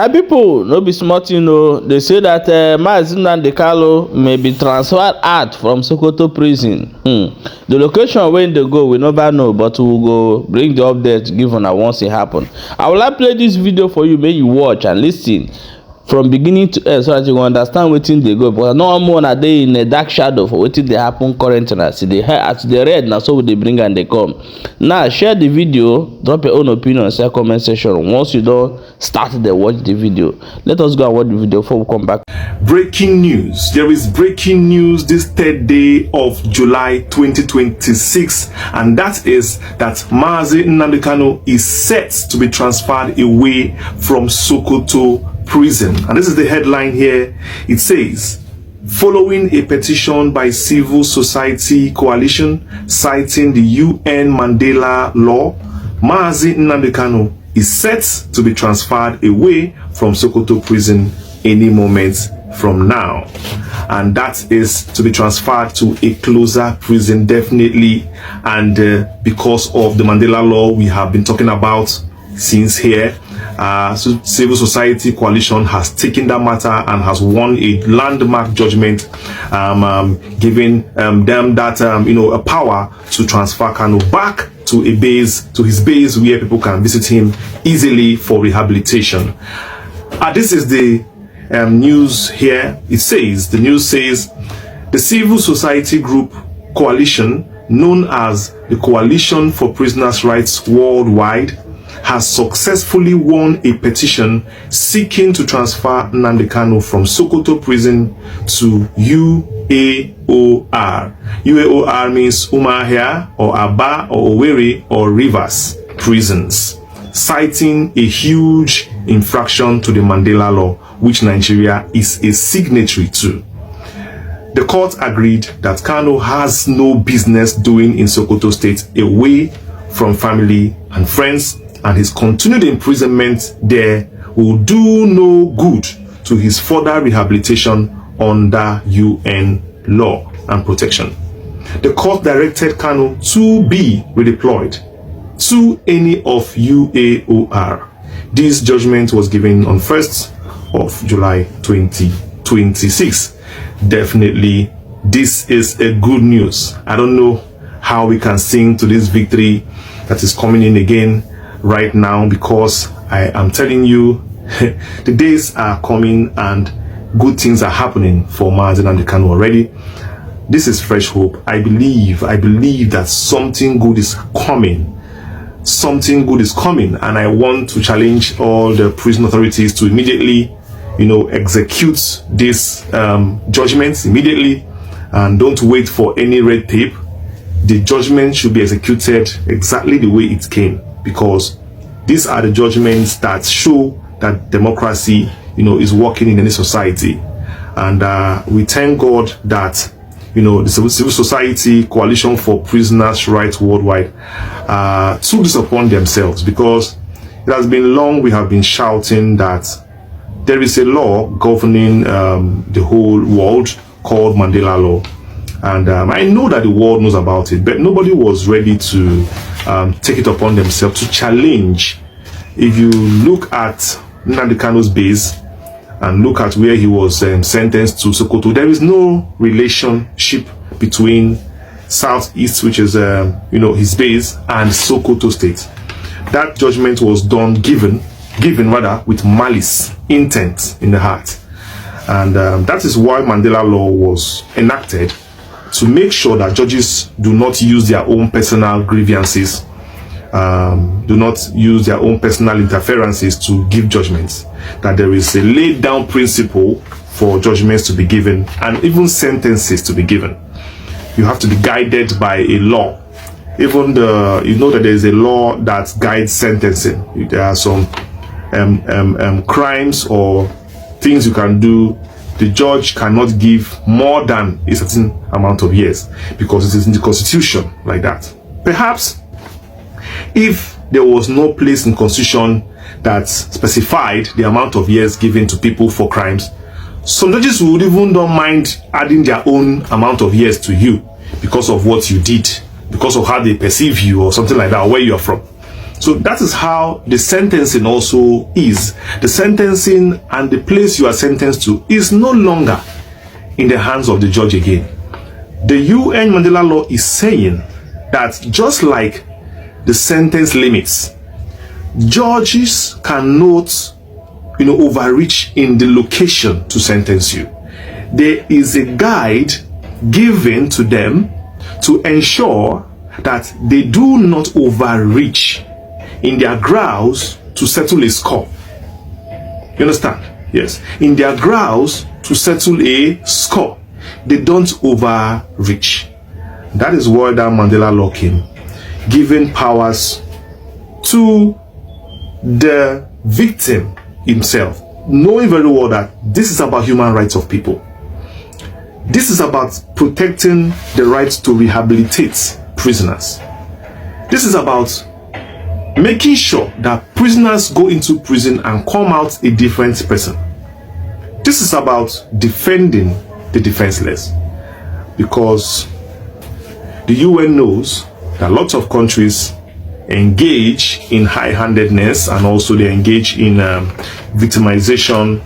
My people, no be smart, they say that Nnamdi may be transferred out from Sokoto prison. The location where they go, we never know, but we will go bring the update given once it happen. I will play this video for you, may you watch and listen from beginning to end so that you understand wetin dey go. But no more na dey in a dark shadow for wetin dey happen currently. As they read, na so they bring and they come. Now share the video, drop your own opinion in the comment section. Once you don start to watch the video, let us go and watch the video before we come back. Breaking news. There is breaking news this 3rd day of July 2026, and that is that Mazi Nnamdi Kanu is set to be transferred away from Sokoto prison. And this is the headline here. It says, following a petition by civil society coalition citing the UN Mandela law, Mazi Nnamdi Kanu is set to be transferred away from Sokoto prison any moment from now. And that is to be transferred to a closer prison, definitely. And because of the Mandela law we have been talking about since here, so civil society coalition has taken that matter and has won a landmark judgment, giving them that a power to transfer Kanu back to a base, to his base, where people can visit him easily for rehabilitation. This is the news here. The news says the civil society group coalition known as the Coalition for Prisoners' Rights Worldwide has successfully won a petition seeking to transfer Nnamdi Kanu from Sokoto prison to UAOR. UAOR means Umuahia or Aba or Owerri or Rivers prisons, citing a huge infraction to the Mandela law, which Nigeria is a signatory to. The court agreed that Kanu has no business doing in Sokoto state, away from family and friends, and his continued imprisonment there will do no good to his further rehabilitation under UN law and protection. The court directed Kanu to be redeployed to any of UAOR. This judgment was given on 1st of July 2026. Definitely, this is a good news. I don't know how we can sing to this victory that is coming in again right now, because I am telling you the days are coming and good things are happening for Mazi Nnamdi Kanu already. This is fresh hope. I believe that something good is coming. Something good is coming, and I want to challenge all the prison authorities to immediately execute this judgment immediately, and don't wait for any red tape. The judgment should be executed exactly the way it came, because these are the judgments that show that democracy is working in any society. And we thank God that the civil society coalition for prisoners' rights worldwide took this upon themselves, because it has been long we have been shouting that there is a law governing the whole world called Mandela law. And I know that the world knows about it, but nobody was ready to take it upon themselves to challenge. If you look at Nnamdi Kanu's base and look at where he was sentenced to Sokoto, there is no relationship between Southeast, which is his base, and Sokoto state. That judgment was given with malice, intent in the heart. And that is why Mandela law was enacted, to make sure that judges do not use their own personal grievances, do not use their own personal interferences to give judgments, that there is a laid down principle for judgments to be given and even sentences to be given. You have to be guided by a law. Even that there is a law that guides sentencing. There are some crimes or things you can do. The judge cannot give more than a certain amount of years, because it is in the constitution like that. Perhaps if there was no place in constitution that specified the amount of years given to people for crimes, some judges would even don't mind adding their own amount of years to you because of what you did, because of how they perceive you or something like that, or where you are from. So that is how the sentencing also is. The sentencing and the place you are sentenced to is no longer in the hands of the judge again. The UN Mandela Law is saying that just like the sentence limits, judges cannot, overreach in the location to sentence you. There is a guide given to them to ensure that they do not overreach in their grounds to settle a score. You understand? Yes. In their grounds to settle a score, they don't overreach. That is why that Mandela Law came, giving powers to the victim himself, knowing very well that this is about human rights of people. This is about protecting the right to rehabilitate prisoners. This is about making sure that prisoners go into prison and come out a different person. This is about defending the defenseless, because the UN knows that lots of countries engage in high-handedness, and also they engage in victimization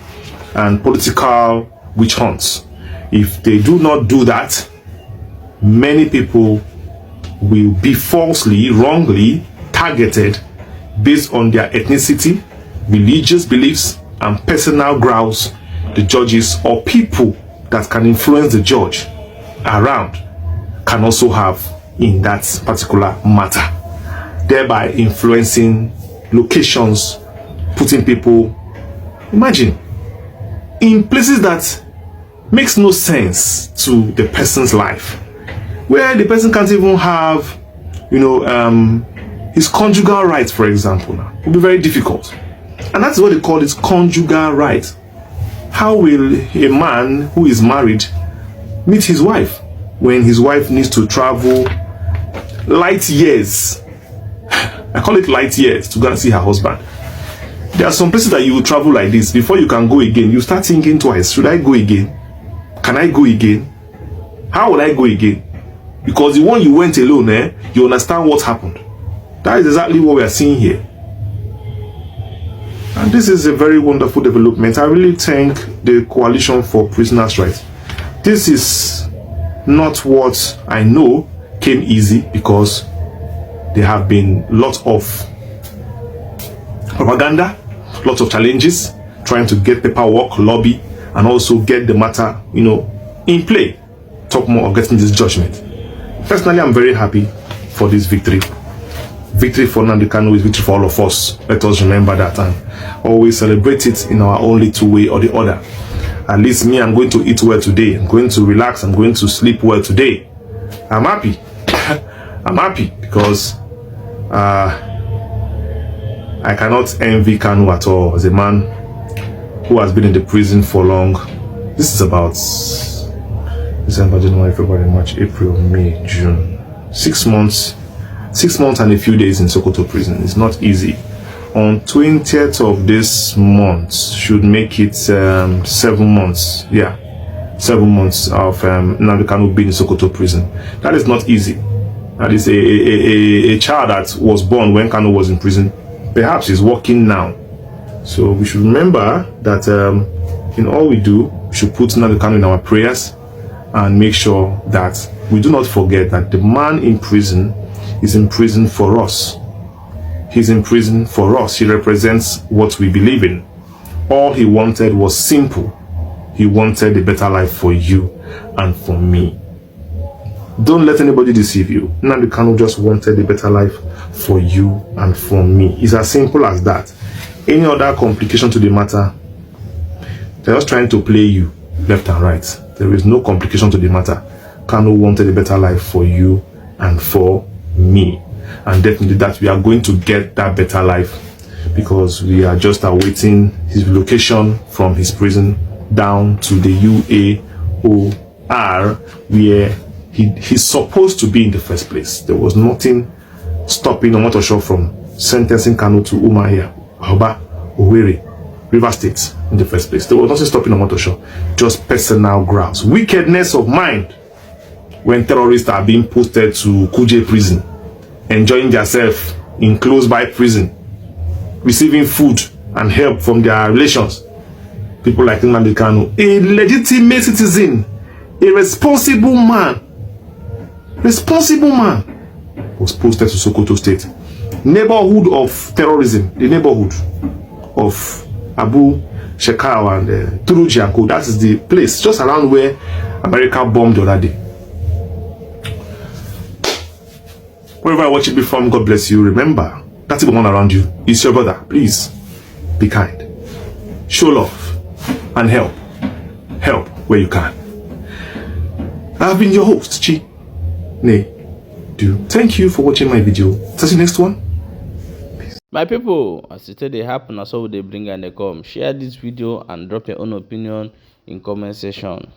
and political witch hunts. If they do not do that, many people will be falsely, wrongly targeted based on their ethnicity, religious beliefs, and personal grounds the judges or people that can influence the judge around can also have in that particular matter, thereby influencing locations, putting people, imagine, in places that makes no sense to the person's life, where the person can't even have, his conjugal rights, for example. Now it will be very difficult, and that's what they call it, conjugal rights. How will a man who is married meet his wife when his wife needs to travel light years? I call it light years to go and see her husband. There are some places that you will travel like this before you can go again. You start thinking twice. Should I go again? Can I go again? How will I go again? Because the one you went alone, you understand what happened. That is exactly what we are seeing here. And this is a very wonderful development. I really thank the Coalition for Prisoners' Rights. This is not what I know came easy, because there have been lots of propaganda, lots of challenges, trying to get paperwork, lobby, and also get the matter, in play. Talk more of getting this judgment. Personally, I'm very happy for this victory. Victory for Nnamdi Kanu is victory for all of us. Let us remember that and always celebrate it in our own little way or the other. At least me, I'm going to eat well today. I'm going to relax. I'm going to sleep well today. I'm happy. I'm happy because I cannot envy Kanu at all, as a man who has been in the prison for long. This is about December, January, February, March, April, May, June. 6 months. 6 months and a few days in Sokoto prison. It's not easy. On 20th of this month should make it 7 months. Yeah, 7 months of Nnamdi Kanu being in Sokoto prison. That is not easy. That is a child that was born when Kanu was in prison. Perhaps he's working now. So we should remember that in all we do, we should put Nnamdi Kanu in our prayers and make sure that we do not forget that the man in prison is in prison for us. He's in prison for us. He represents what we believe in. All he wanted was simple. He wanted a better life for you and for me. Don't let anybody deceive you. Nnamdi Kanu just wanted a better life for you and for me. It's as simple as that. Any other complication to the matter, they're just trying to play you left and right. There is no complication to the matter. Kanu wanted a better life for you and for me, and definitely that we are going to get that better life, because we are just awaiting his relocation from his prison down to the UAOR, where he's supposed to be in the first place. There was nothing stopping Omotosho from sentencing Kanu to Umuahia, Hâppen, Owerri, River State in the first place. There was nothing stopping Omotosho, just personal grounds, wickedness of mind. When terrorists are being posted to Kuje prison, enjoying themselves in close by prison, receiving food and help from their relations. People like Nnamdi Kanu, a legitimate citizen, a responsible man, was posted to Sokoto State. Neighborhood of terrorism, the neighborhood of Abu Shekau and Turuji and Co. That is the place just around where America bombed the other day. Wherever I watch it from, God bless you. Remember, that's the one around you. It's your brother. Please be kind. Show love and help. Help where you can. I've been your host, Chi. Thank you for watching my video. See you next one. Peace. My people, as it they happen, as so they bring and they come. Share this video and drop your own opinion in comment section.